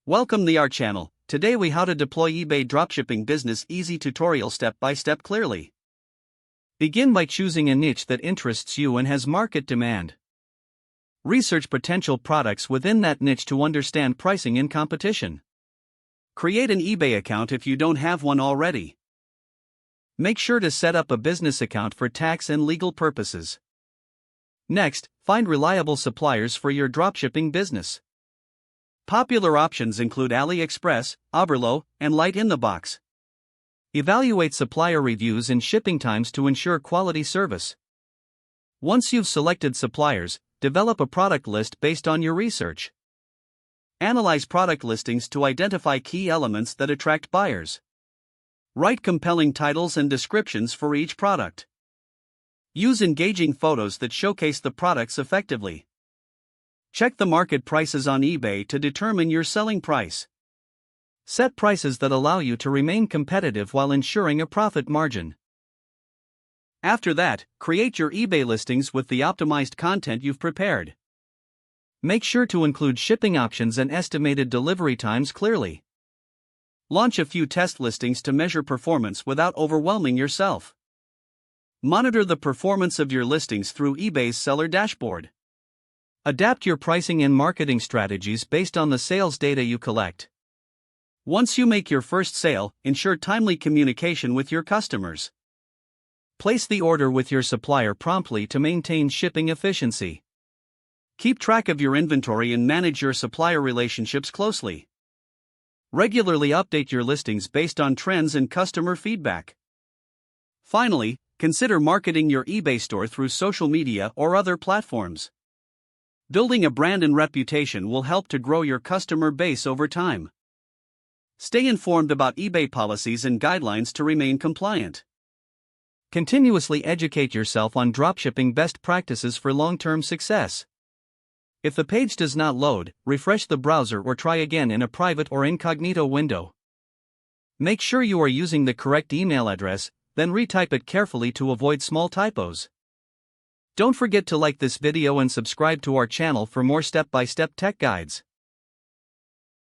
Welcome to our channel. Today we how to deploy eBay dropshipping business easy tutorial step by step clearly. Begin by choosing a niche that interests you and has market demand. Research potential products within that niche to understand pricing and competition. Create an eBay account if you don't have one already. Make sure to set up a business account for tax and legal purposes. Next, find reliable suppliers for your dropshipping business. Popular options include AliExpress, Oberlo, and Light in the Box. Evaluate supplier reviews and shipping times to ensure quality service. Once you've selected suppliers, develop a product list based on your research. Analyze product listings to identify key elements that attract buyers. Write compelling titles and descriptions for each product. Use engaging photos that showcase the products effectively. Check the market prices on eBay to determine your selling price. Set prices that allow you to remain competitive while ensuring a profit margin. After that, create your eBay listings with the optimized content you've prepared. Make sure to include shipping options and estimated delivery times clearly. Launch a few test listings to measure performance without overwhelming yourself. Monitor the performance of your listings through eBay's seller dashboard. Adapt your pricing and marketing strategies based on the sales data you collect. Once you make your first sale, ensure timely communication with your customers. Place the order with your supplier promptly to maintain shipping efficiency. Keep track of your inventory and manage your supplier relationships closely. Regularly update your listings based on trends and customer feedback. Finally, consider marketing your eBay store through social media or other platforms. Building a brand and reputation will help to grow your customer base over time. Stay informed about eBay policies and guidelines to remain compliant. Continuously educate yourself on dropshipping best practices for long-term success. If the page does not load, refresh the browser or try again in a private or incognito window. Make sure you are using the correct email address, then retype it carefully to avoid small typos. Don't forget to like this video and subscribe to our channel for more step-by-step tech guides.